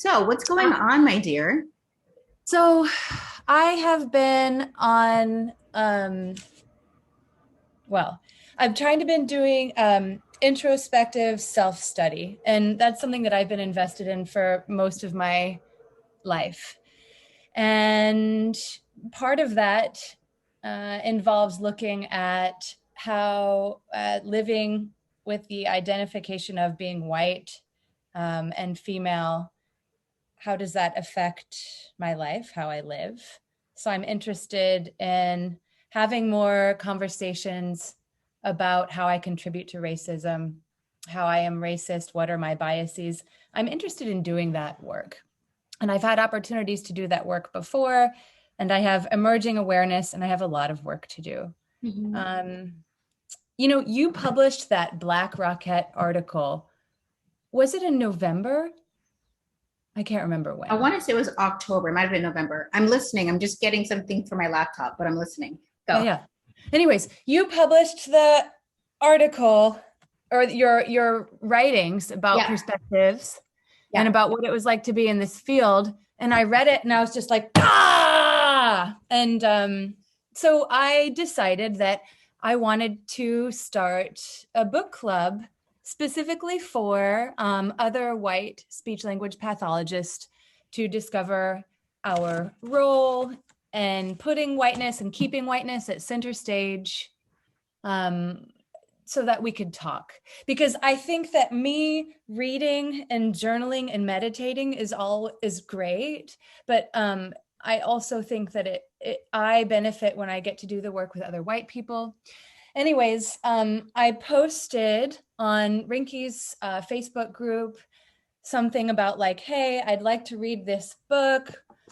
So, what's going on, my dear? So I have been on, well, I've tried to been doing introspective self-study, and that's something that I've been invested in for most of my life. And part of that involves looking at how living with the identification of being white and female, how does that affect my life, how I live? So I'm interested in having more conversations about how I contribute to racism, how I am racist, what are my biases. I'm interested in doing that work. And I've had opportunities to do that work before, and I have emerging awareness, and I have a lot of work to do. Mhm. Um, you published that Black Rocket article. Was it in November? I can't remember I when. want to say it was October. It might have been November. I'm listening. I'm just getting something for my laptop, but I'm listening. Yeah, Go. yeah. Anyways, you published the article or your writings about Yeah. perspectives and Yeah. about what it was like to be in this field. And I read it and I was just like, ah! And so I decided that I wanted to start a book club specifically for other white speech language pathologists to discover our role and putting whiteness and keeping whiteness at center stage, um, so that we could talk. Because I think that me reading and journaling and meditating is great, but I also think that I benefit when I get to do the work with other white people. Anyways, I posted on Rinky's Facebook group something about like, hey, I'd like to read this book.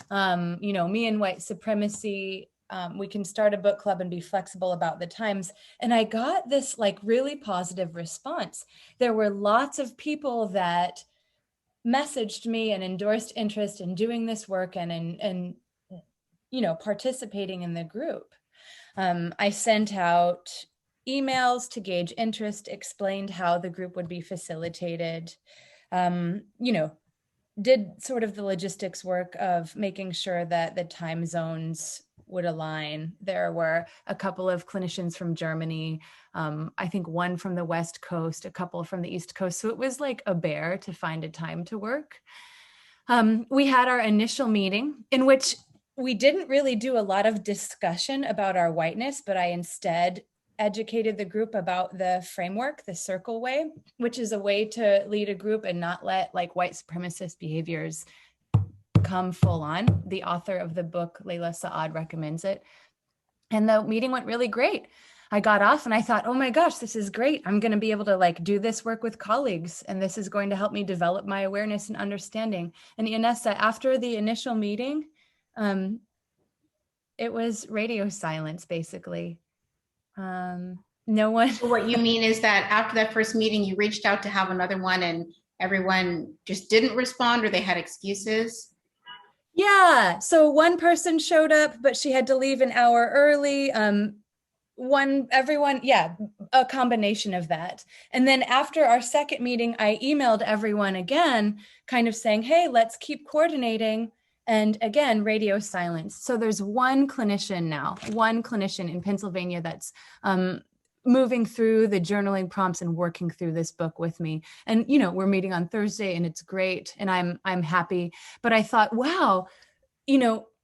Me and white supremacy. We can start a book club and be flexible about the times. And I got this like really positive response. There were lots of people that messaged me and endorsed interest in doing this work and participating in the group. I sent out emails to gauge interest, explained how the group would be facilitated. Um, you know, did sort of the logistics work of making sure that the time zones would align. There were a couple of clinicians from Germany, I think one from the West Coast, a couple from the East Coast. So it was like a bear to find a time to work. We had our initial meeting in which we didn't really do a lot of discussion about our whiteness, but I instead educated the group about the framework, the circle way, which is a way to lead a group and not let like white supremacist behaviors come full on. The author of the book, Layla Saad, recommends it. And the meeting went really great. I got off and I thought, oh my gosh, this is great. I'm going to be able to like do this work with colleagues, and this is going to help me develop my awareness and understanding. And Inessa, after the initial meeting, um, it was radio silence, basically. No one. So, what you mean is that after that first meeting, you reached out to have another one and everyone just didn't respond or they had excuses? Yeah. So one person showed up, but she had to leave an hour early. Everyone, yeah, a combination of that. And then after our second meeting, I emailed everyone again, kind of saying, hey, let's keep coordinating. And again, radio silence. So there's one clinician in Pennsylvania that's moving through the journaling prompts and working through this book with me. And we're meeting on Thursday, and it's great, and I'm happy. But I thought, wow,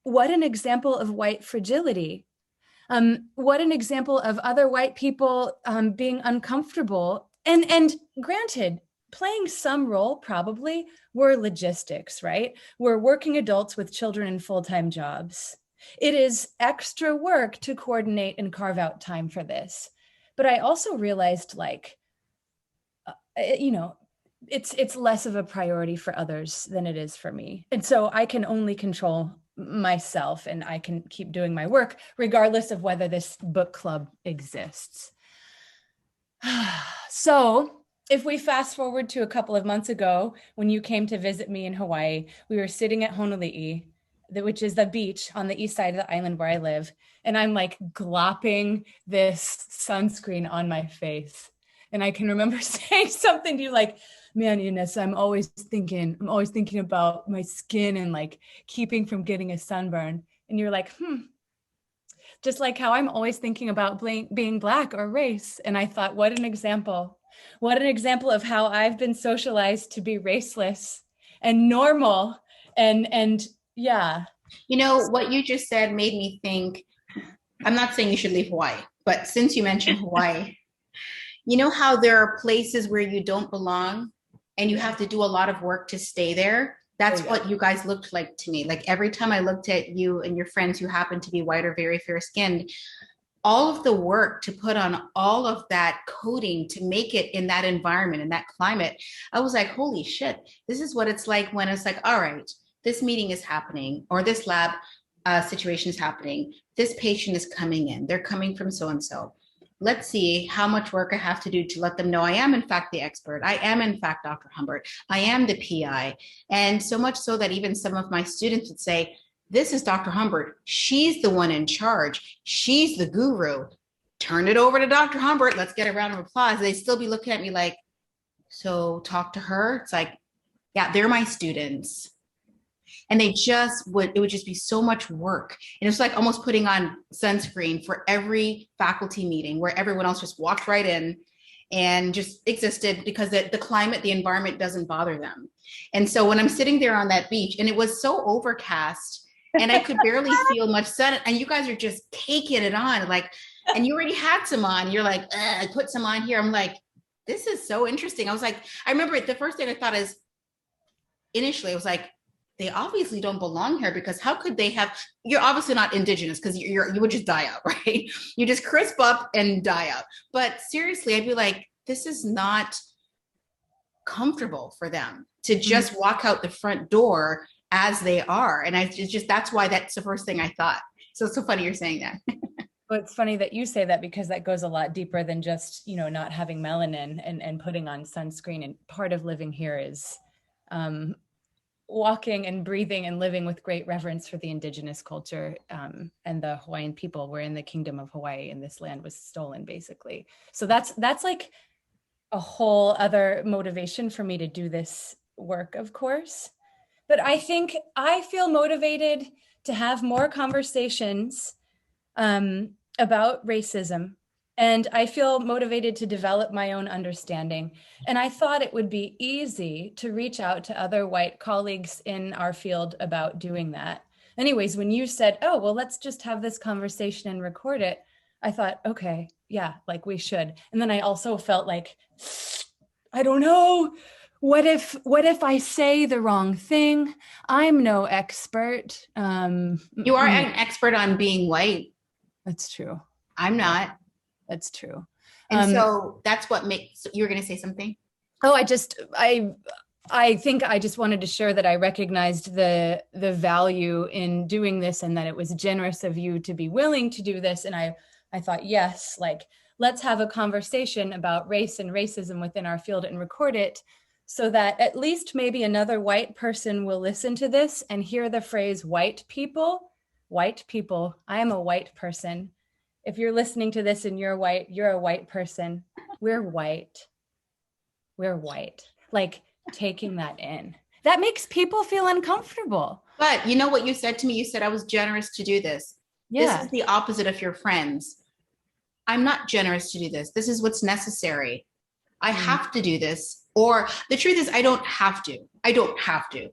what an example of white fragility. What an example of other white people being uncomfortable. And granted, playing some role probably were logistics, right? We're working adults with children in full-time jobs. It is extra work to coordinate and carve out time for this. But I also realized like, it's less of a priority for others than it is for me. And so I can only control myself, and I can keep doing my work regardless of whether this book club exists. So if we fast forward to a couple of months ago, when you came to visit me in Hawaii, we were sitting at Honolulu, which is the beach on the east side of the island where I live. And I'm like glopping this sunscreen on my face. And I can remember saying something to you like, man, Ines, I'm always thinking about my skin and like keeping from getting a sunburn. And you're like, just like how I'm always thinking about being Black or race. And I thought, what an example. What an example of how I've been socialized to be raceless and normal. And yeah. You know, what you just said made me think, I'm not saying you should leave Hawaii, but since you mentioned Hawaii, you know how there are places where you don't belong and you have to do a lot of work to stay there? That's what you guys looked like to me. Like every time I looked at you and your friends who happen to be white or very fair skinned, all of the work to put on all of that coding to make it in that environment, in that climate, I was like, holy shit, this is what it's like when it's like, all right, this meeting is happening or this lab situation is happening. This patient is coming in. They're coming from so-and-so. Let's see how much work I have to do to let them know I am in fact the expert. I am in fact Dr. Humbert. I am the PI. And so much so that even some of my students would say, this is Dr. Humbert. She's the one in charge. She's the guru. Turn it over to Dr. Humbert. Let's get a round of applause. They'd still be looking at me like, so talk to her. It's like, yeah, they're my students. And it would just be so much work. And it's like almost putting on sunscreen for every faculty meeting where everyone else just walked right in and just existed because the climate, the environment doesn't bother them. And so when I'm sitting there on that beach and it was so overcast and I could barely feel much sun and you guys are just taking it on like, and you already had some on, you're like, I put some on here. I'm like, this is so interesting. I was like, I remember the first thing I thought is initially I was like, they obviously don't belong here because how could they have, you're obviously not indigenous because you would just die out, right? You just crisp up and die out. But seriously, I'd be like, this is not comfortable for them to just walk out the front door as they are. And that's why that's the first thing I thought. So it's so funny you're saying that. Well, it's funny that you say that because that goes a lot deeper than just, not having melanin and putting on sunscreen. And part of living here is walking and breathing and living with great reverence for the indigenous culture and the Hawaiian people. We're in the kingdom of Hawaii and this land was stolen basically. So that's like a whole other motivation for me to do this work, of course. But I think I feel motivated to have more conversations about racism. And I feel motivated to develop my own understanding. And I thought it would be easy to reach out to other white colleagues in our field about doing that. Anyways, when you said, oh, well, let's just have this conversation and record it, I thought, okay, yeah, like we should. And then I also felt like, I don't know, what if I say the wrong thing? I'm no expert. You are an expert on being white. That's true. I'm not. That's true. And so that's what makes, you were going to say something? Oh, I think I just wanted to share that I recognized the value in doing this and that it was generous of you to be willing to do this. And I thought, yes, like, let's have a conversation about race and racism within our field and record it so that at least maybe another white person will listen to this and hear the phrase white people. I am a white person. If you're listening to this and you're white, you're a white person. We're white. Like taking that in. That makes people feel uncomfortable. But you know what you said to me? You said I was generous to do this. Yeah. This is the opposite of your friends. I'm not generous to do this. This is what's necessary. I have to do this. Or the truth is I don't have to.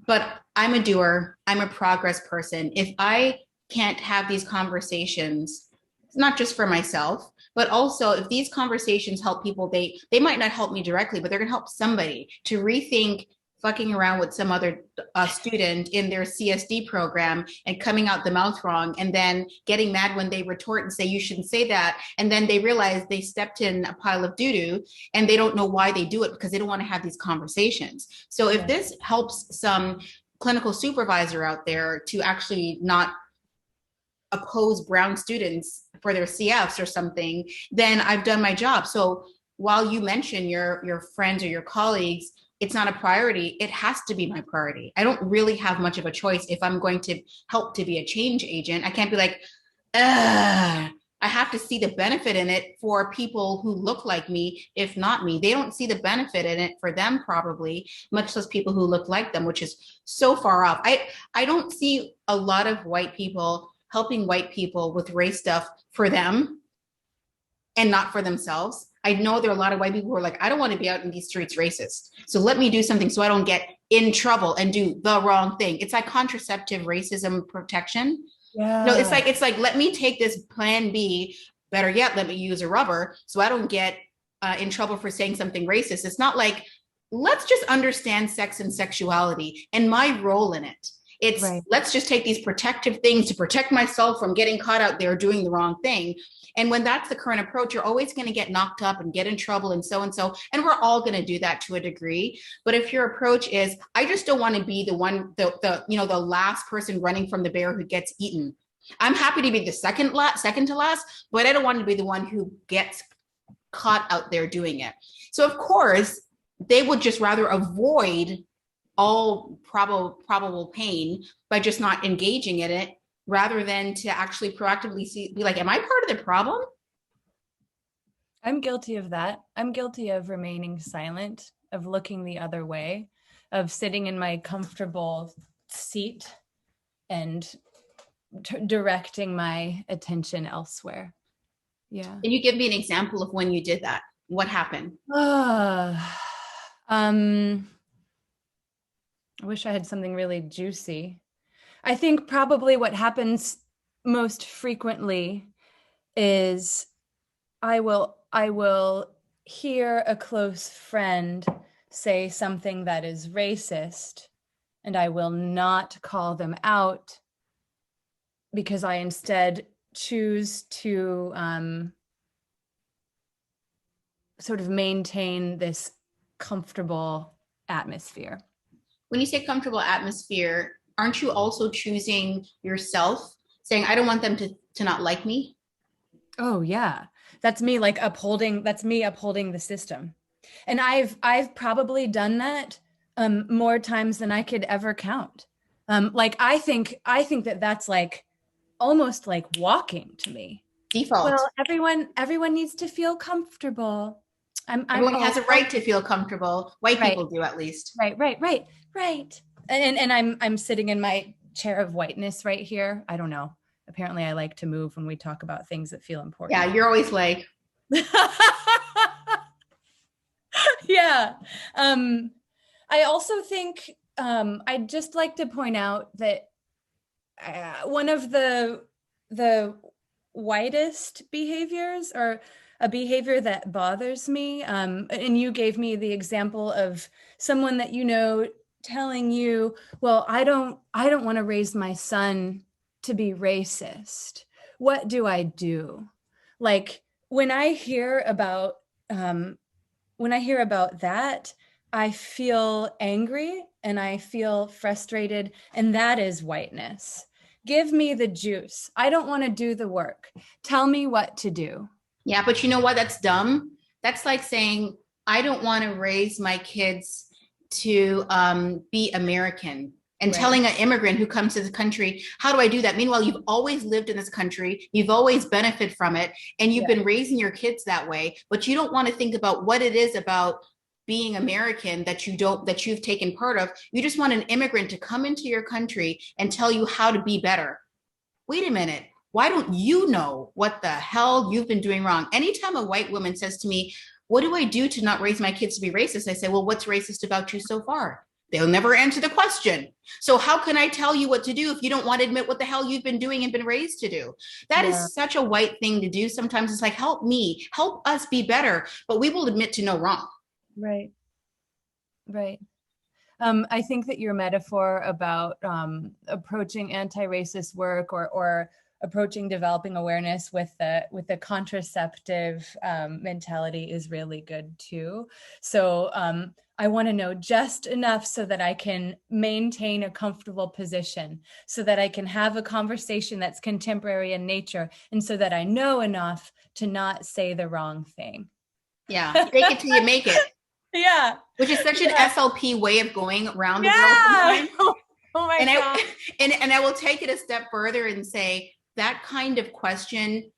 But I'm a doer. I'm a progress person. If I can't have these conversations, not just for myself, but also if these conversations help people, they might not help me directly, but they're going to help somebody to rethink fucking around with some other student in their CSD program and coming out the mouth wrong and then getting mad when they retort and say, you shouldn't say that. And then they realize they stepped in a pile of doo-doo and they don't know why they do it because they don't want to have these conversations. So if this helps some clinical supervisor out there to actually not oppose brown students for their CFs or something, then I've done my job. So while you mention your friends or your colleagues, it's not a priority. It has to be my priority. I don't really have much of a choice if I'm going to help to be a change agent. I can't be like, I I have to see the benefit in it for people who look like me, if not me. They don't see the benefit in it for them, probably, much less people who look like them, which is so far off. I don't see a lot of white people helping white people with race stuff for them and not for themselves. I know there are a lot of white people who are like, I don't want to be out in these streets racist. So let me do something so I don't get in trouble and do the wrong thing. It's like contraceptive racism protection. Yeah. No, it's like let me take this plan B, better yet, let me use a rubber so I don't get in trouble for saying something racist. It's not like, let's just understand sex and sexuality and my role in it. It's right. Let's just take these protective things to protect myself from getting caught out there doing the wrong thing. And when that's the current approach, you're always going to get knocked up and get in trouble and so. And we're all going to do that to a degree. But if your approach is, I just don't want to be the one, the last person running from the bear who gets eaten. I'm happy to be the second to last, but I don't want to be the one who gets caught out there doing it. So of course, they would just rather avoid all probable pain by just not engaging in it, rather than to actually proactively be like, am I part of the problem? I'm guilty of that. I'm guilty of remaining silent, of looking the other way, of sitting in my comfortable seat and directing my attention elsewhere. Yeah. Can you give me an example of when you did that? What happened? I wish I had something really juicy. I think probably what happens most frequently is I will hear a close friend say something that is racist, and I will not call them out because I instead choose to sort of maintain this comfortable atmosphere. When you say comfortable atmosphere, aren't you also choosing yourself, saying, I don't want them to not like me? Oh yeah. That's me upholding the system. And I've probably done that more times than I could ever count. I think that that's like almost like walking to me. Default. Well, everyone needs to feel comfortable. Everyone has a right to feel comfortable. White people do, at least. Right. And I'm sitting in my chair of whiteness right here. I don't know. Apparently I like to move when we talk about things that feel important. Yeah, you're always like. Yeah. I also think I'd just like to point out that one of the whitest behaviors, or a behavior that bothers me, and you gave me the example of someone that you know telling you, well, I don't want to raise my son to be racist. What do I do? Like when I hear about that, I feel angry and I feel frustrated, and that is whiteness. Give me the juice. I don't want to do the work. Tell me what to do. Yeah, but you know what? That's dumb. That's like saying, I don't want to raise my kids to be American, and right. Telling an immigrant who comes to the country, how do I do that? Meanwhile, you've always lived in this country, you've always benefited from it, and you've been raising your kids that way, but you don't want to think about what it is about being American that you've taken part of. You just want an immigrant to come into your country and tell you how to be better. Wait a minute. Why don't you know what the hell you've been doing wrong? Anytime a white woman says to me, what do I do to not raise my kids to be racist? I say, well, what's racist about you so far? They'll never answer the question. So how can I tell you what to do if you don't want to admit what the hell you've been doing and been raised to do? That is such a white thing to do. Sometimes it's like, help me, help us be better, but we will admit to no wrong. Right. I think that your metaphor about approaching anti-racist work or approaching developing awareness with the contraceptive mentality is really good too. So I want to know just enough so that I can maintain a comfortable position, so that I can have a conversation that's contemporary in nature, and so that I know enough to not say the wrong thing. Yeah, fake it till you make it. Yeah. Which is such an SLP way of going around the world. Oh my God. And I will take it a step further and say that kind of question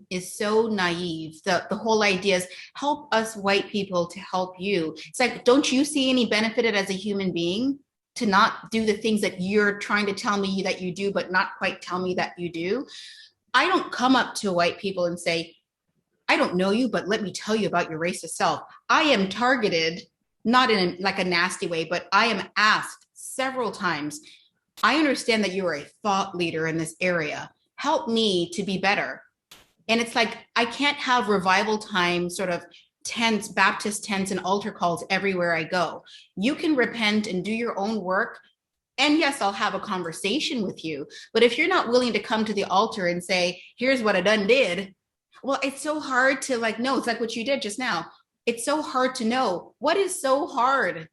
is so naive. The whole idea is help us white people to help you. It's like, don't you see any benefit as a human being to not do the things that you're trying to tell me that you do, but not quite tell me that you do? I don't come up to white people and say, I don't know you, but let me tell you about your racist self. I am targeted, not in like a nasty way, but I am asked several times, I understand that you are a thought leader in this area. Help me to be better. And it's like, I can't have revival time sort of tents, Baptist tents and altar calls everywhere I go. You can repent and do your own work. And yes, I'll have a conversation with you. But if you're not willing to come to the altar and say, here's what I done did, well, it's so hard to like, no, it's like what you did just now. It's so hard to know. What is so hard?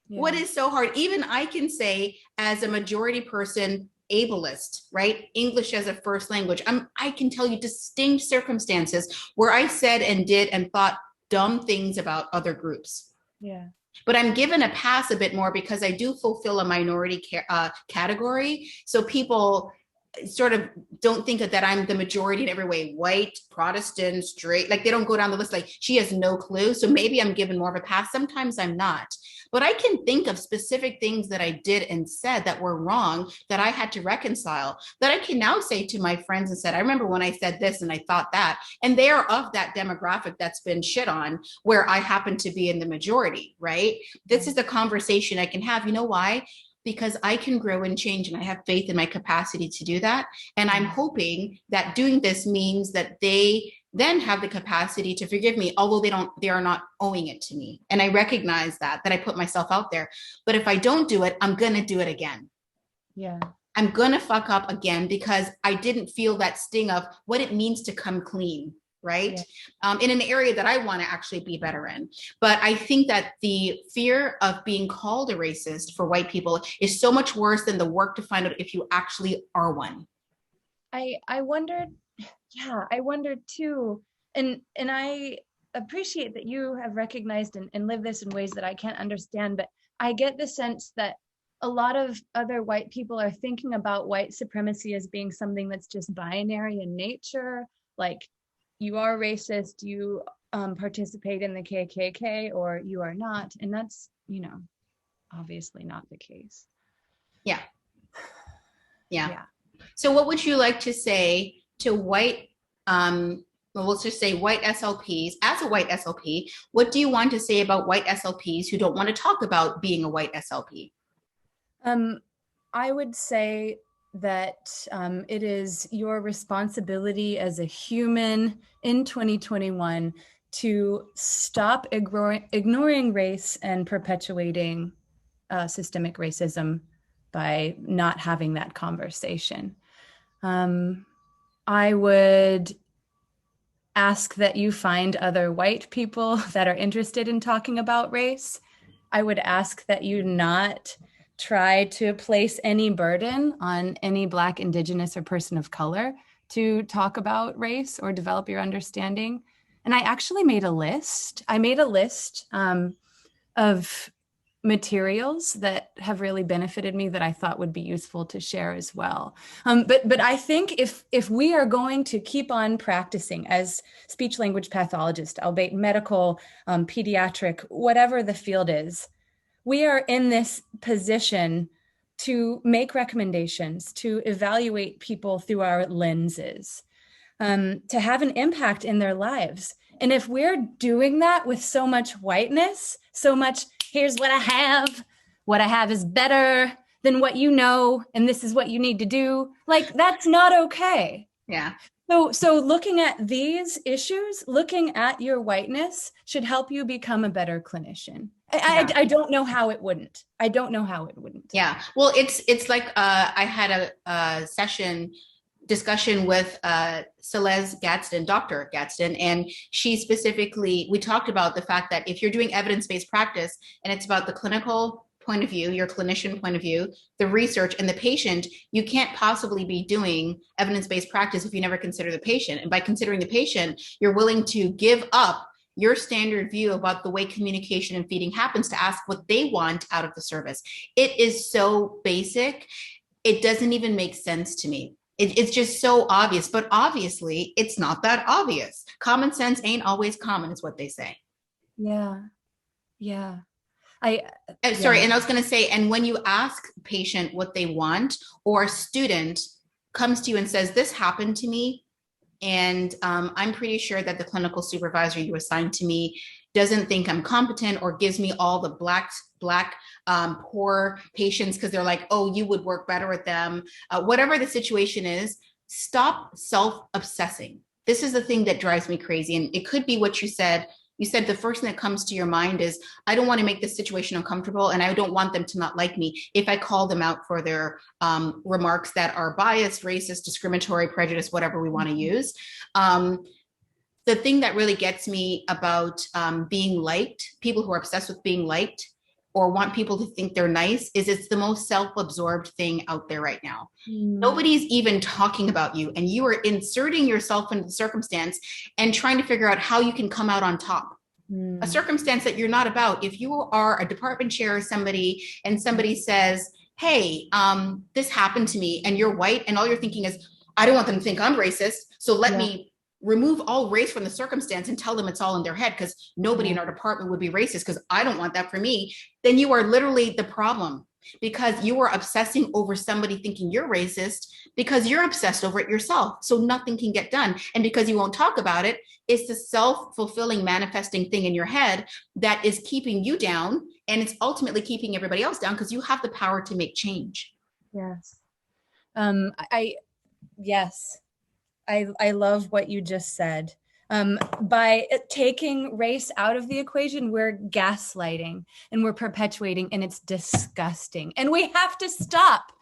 Yeah. What is so hard? Even I can say, as a majority person, ableist, right? English as a first language. I can tell you distinct circumstances where I said and did and thought dumb things about other groups. Yeah. But I'm given a pass a bit more because I do fulfill a minority category. So people sort of don't think that I'm the majority in every way, white, Protestant, straight, like they don't go down the list, like she has no clue. So maybe I'm given more of a pass. Sometimes I'm not. But I can think of specific things that I did and said that were wrong that I had to reconcile, that I can now say to my friends and said, I remember when I said this and I thought that. And they are of that demographic that's been shit on, where I happen to be in the majority, right? This is a conversation I can have. You know why? Because I can grow and change, and I have faith in my capacity to do that. And I'm hoping that doing this means that they then have the capacity to forgive me, although they are not owing it to me. And I recognize that I put myself out there. But if I don't do it, I'm going to do it again. Yeah. I'm going to fuck up again because I didn't feel that sting of what it means to come clean. Right. Yeah. In an area that I want to actually be better in. But I think that the fear of being called a racist for white people is so much worse than the work to find out if you actually are one. I wondered too. And I appreciate that you have recognized and lived this in ways that I can't understand, but I get the sense that a lot of other white people are thinking about white supremacy as being something that's just binary in nature, like you are racist, you participate in the KKK, or you are not. And that's, obviously not the case. Yeah. So what would you like to say to white, let's just say white SLPs? As a white SLP, what do you want to say about white SLPs who don't want to talk about being a white SLP? I would say that it is your responsibility as a human in 2021 to stop ignoring race and perpetuating systemic racism by not having that conversation. I would ask that you find other white people that are interested in talking about race. I would ask that you not try to place any burden on any Black, Indigenous, or person of color to talk about race or develop your understanding. And I actually made a list. I made a list of materials that have really benefited me that I thought would be useful to share as well. But I think if we are going to keep on practicing as speech language pathologists, albeit medical, pediatric, whatever the field is, we are in this position to make recommendations, to evaluate people through our lenses, to have an impact in their lives. And if we're doing that with so much whiteness, so much, here's what I have is better than what you know, and this is what you need to do, like, that's not okay. Yeah. So looking at these issues, looking at your whiteness should help you become a better clinician. I don't know how it wouldn't. Yeah. Well, it's like I had a discussion with Celeste Gadsden, Dr. Gadsden, and we talked about the fact that if you're doing evidence-based practice and it's about the clinical point of view, your clinician point of view, the research and the patient, you can't possibly be doing evidence-based practice if you never consider the patient. And by considering the patient, you're willing to give up your standard view about the way communication and feeding happens to ask what they want out of the service. It is so basic. It doesn't even make sense to me. It's just so obvious, but obviously it's not that obvious. Common sense ain't always common, is what they say. Yeah. Yeah. I, Sorry, yeah. and I was going to say, and when you ask patient what they want, or a student comes to you and says, "This happened to me," and I'm pretty sure that the clinical supervisor you assigned to me doesn't think I'm competent, or gives me all the black poor patients because they're like, "Oh, you would work better with them." Whatever the situation is, stop self-obsessing. This is the thing that drives me crazy, and it could be what you said. You said the first thing that comes to your mind is, I don't want to make this situation uncomfortable, and I don't want them to not like me if I call them out for their remarks that are biased, racist, discriminatory, prejudice, whatever we want to use. The thing that really gets me about being liked, people who are obsessed with being liked or want people to think they're nice, is it's the most self-absorbed thing out there right now. Nobody's even talking about you, and you are inserting yourself into the circumstance and trying to figure out how you can come out on top. A circumstance that you're not about. If you are a department chair or somebody, and somebody says, "Hey, this happened to me," and you're white, and all you're thinking is, "I don't want them to think I'm racist, so let me remove all race from the circumstance and tell them it's all in their head, because nobody in our department would be racist because I don't want that for me," then you are literally the problem, because you are obsessing over somebody thinking you're racist because you're obsessed over it yourself. So nothing can get done. And because you won't talk about it, it's the self-fulfilling manifesting thing in your head that is keeping you down. And it's ultimately keeping everybody else down, because you have the power to make change. Yes. Yes. I love what you just said. By taking race out of the equation, we're gaslighting and we're perpetuating, and it's disgusting. And we have to stop.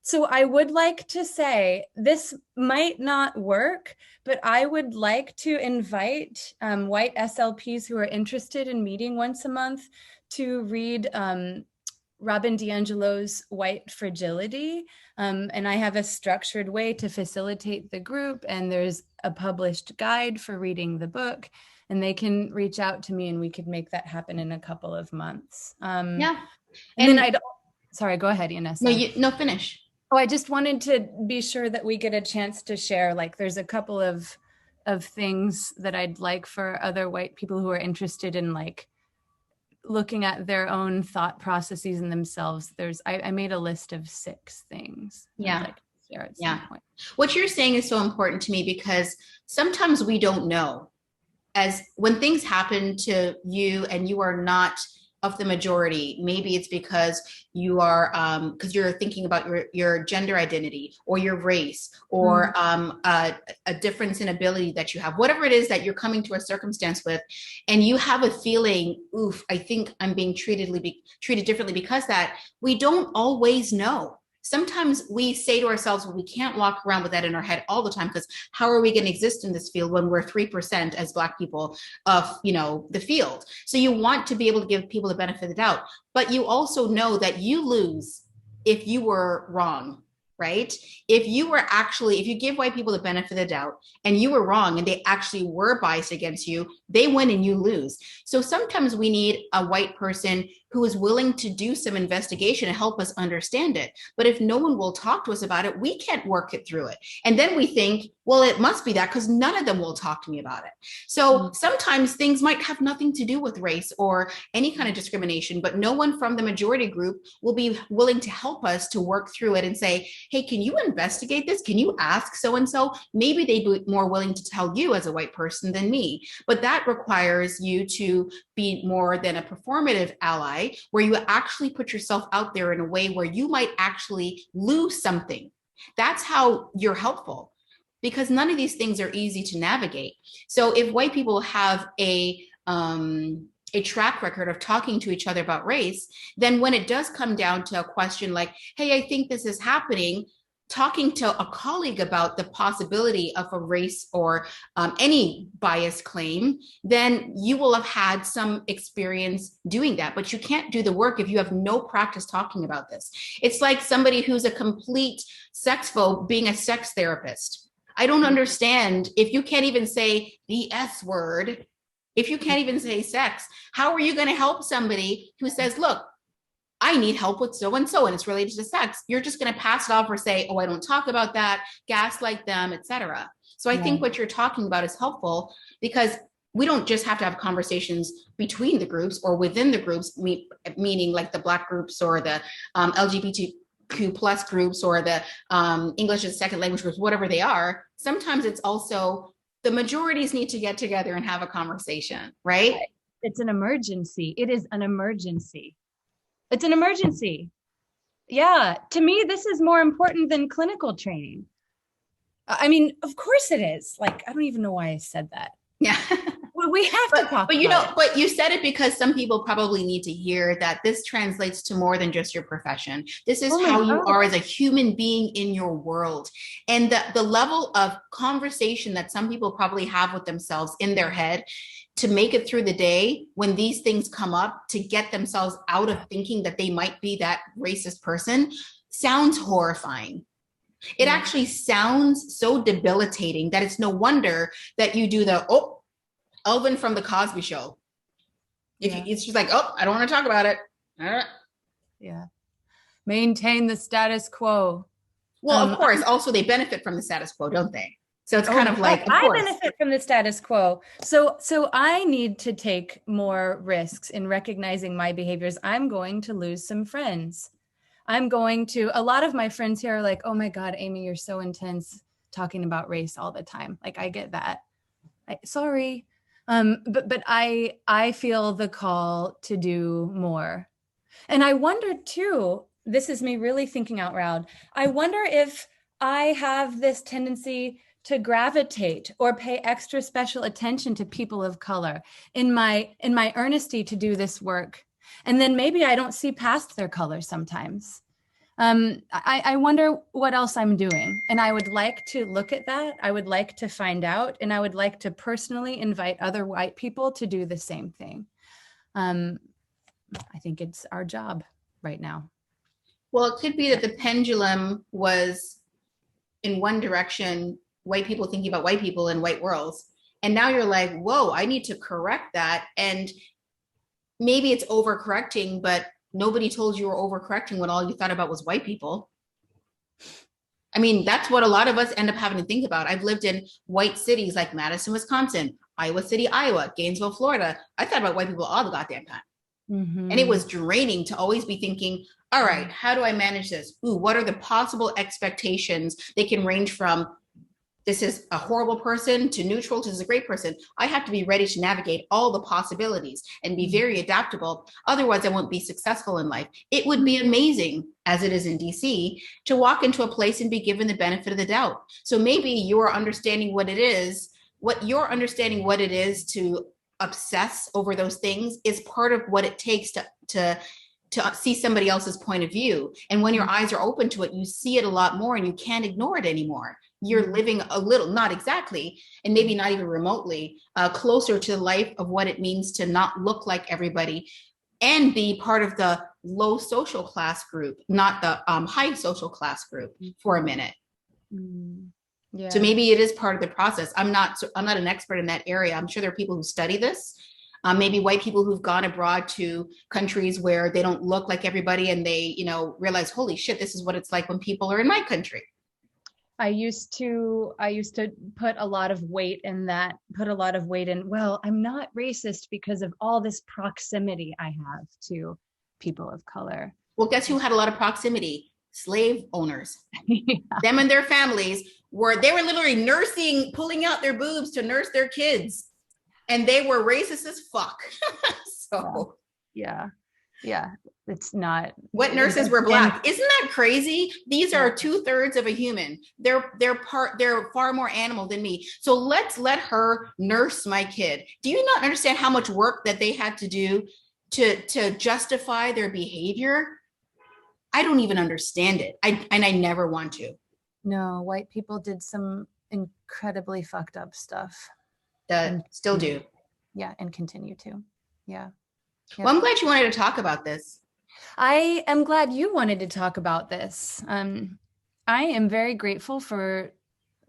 So I would like to say, this might not work, but I would like to invite white SLPs who are interested in meeting once a month to read Robin DiAngelo's White Fragility. And I have a structured way to facilitate the group, and there's a published guide for reading the book, and they can reach out to me and we could make that happen in a couple of months. Yeah. And then sorry, go ahead, Inessa. No, finish. Oh, I just wanted to be sure that we get a chance to share, like, there's a couple of things that I'd like for other white people who are interested in, like, looking at their own thought processes in themselves. I made a list of 6 things. Yeah. I'd like to share at some point. What you're saying is so important to me, because sometimes we don't know, as when things happen to you and you are not of the majority. Maybe it's because you are because you're thinking about your gender identity or your race or a difference in ability that you have, whatever it is that you're coming to a circumstance with, and you have a feeling, oof, I think I'm being treated differently because that. We don't always know. Sometimes we say to ourselves, well, we can't walk around with that in our head all the time, because how are we going to exist in this field when we're 3% as Black people of, the field? So you want to be able to give people the benefit of the doubt, but you also know that you lose if you were wrong, right? If you give white people the benefit of the doubt and you were wrong and they actually were biased against you, they win and you lose. So sometimes we need a white person who is willing to do some investigation and help us understand it. But if no one will talk to us about it, we can't work it through it. And then we think, well, it must be that because none of them will talk to me about it. So sometimes things might have nothing to do with race or any kind of discrimination, but no one from the majority group will be willing to help us to work through it and say, hey, can you investigate this? Can you ask so-and-so? Maybe they'd be more willing to tell you as a white person than me. But that requires you to be more than a performative ally, where you actually put yourself out there in a way where you might actually lose something. That's how you're helpful, because none of these things are easy to navigate. So if white people have a track record of talking to each other about race, then when it does come down to a question like, hey, I think this is happening, talking to a colleague about the possibility of a race or any bias claim, then you will have had some experience doing that. But you can't do the work if you have no practice talking about this. It's like somebody who's a complete sex phobe being a sex therapist. I don't understand. If you can't even say the S word, if you can't even say sex, how are you going to help somebody who says, look, I need help with so and so, and it's related to sex. You're just going to pass it off or say, oh, I don't talk about that, gaslight them, etc. So I think what you're talking about is helpful, because we don't just have to have conversations between the groups or within the groups, meaning like the Black groups or the LGBTQ plus groups or the English as a second language groups, whatever they are. Sometimes it's also the majorities need to get together and have a conversation, right? It's an emergency. It is an emergency. It's an emergency. Yeah, to me, this is more important than clinical training. I mean, of course it is. Like, I don't even know why I said that. Yeah. We have to talk but you know, but you said it because some people probably need to hear that this translates to more than just your profession. This is how you are as a human being in your world. And the level of conversation that some people probably have with themselves in their head to make it through the day when these things come up, to get themselves out of thinking that they might be that racist person, sounds horrifying. It actually sounds so debilitating that it's no wonder that you do the, oh, Elvin from the Cosby Show. It's just like, oh, I don't want to talk about it. Yeah. Maintain the status quo. Well, of course, also they benefit from the status quo, don't they? So it's kind of like, I benefit from the status quo. So I need to take more risks in recognizing my behaviors. I'm going to lose some friends. A lot of my friends here are like, oh my God, Amy, you're so intense talking about race all the time. Like, I get that. Sorry. But I feel the call to do more. And I wonder too, this is me really thinking out loud. I wonder if I have this tendency to gravitate or pay extra special attention to people of color in my earnesty to do this work. And then maybe I don't see past their color sometimes. I wonder what else I'm doing. And I would like to look at that. I would like to find out. And I would like to personally invite other white people to do the same thing. I think it's our job right now. Well, it could be that the pendulum was in one direction, white people thinking about white people in white worlds. And now you're like, whoa, I need to correct that. And maybe it's overcorrecting, but nobody told you were overcorrecting when all you thought about was white people. I mean, that's what a lot of us end up having to think about. I've lived in white cities like Madison, Wisconsin, Iowa City, Iowa, Gainesville, Florida. I thought about white people all the goddamn time. Mm-hmm. And it was draining to always be thinking, all right, how do I manage this? Ooh, what are the possible expectations? They can range from, this is a horrible person, to neutral, to this is a great person. I have to be ready to navigate all the possibilities and be very adaptable. Otherwise, I won't be successful in life. It would be amazing, as it is in DC, to walk into a place and be given the benefit of the doubt. So maybe you're understanding what it is to obsess over those things is part of what it takes to see somebody else's point of view. And when your eyes are open to it, you see it a lot more and you can't ignore it anymore. You're living a little, not exactly, and maybe not even remotely, closer to the life of what it means to not look like everybody and be part of the low social class group, not the high social class group for a minute. Yeah. So maybe it is part of the process. I'm not an expert in that area. I'm sure there are people who study this. Maybe white people who've gone abroad to countries where they don't look like everybody and they, realize, holy shit, this is what it's like when people are in my country. I used to put a lot of weight in, well, I'm not racist because of all this proximity I have to people of color. Well, guess who had a lot of proximity? Slave owners. Yeah. Them and their families were literally pulling out their boobs to nurse their kids. And they were racist as fuck. So yeah. It's not. What nurses were Black? Isn't that crazy? These are 2/3 of a human. They're far more animal than me. So let's let her nurse my kid. Do you not understand how much work that they had to do to justify their behavior? I don't even understand it. I never want to. No, white people did some incredibly fucked up stuff. That still do. Yeah, and continue to. Yeah. Well, I'm glad you wanted to talk about this. I am glad you wanted to talk about this. I am very grateful for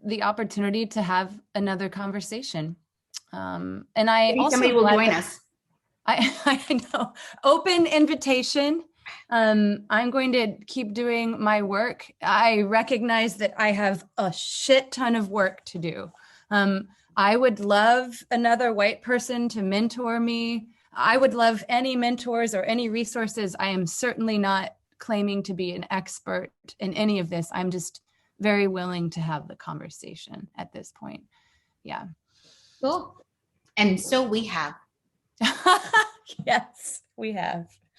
the opportunity to have another conversation. And I maybe also somebody will join us. I know. Open invitation. I'm going to keep doing my work. I recognize that I have a shit ton of work to do. I would love another white person to mentor me. I would love any mentors or any resources. I am certainly not claiming to be an expert in any of this. I'm just very willing to have the conversation at this point. Yeah. Cool. And so we have. Yes, we have.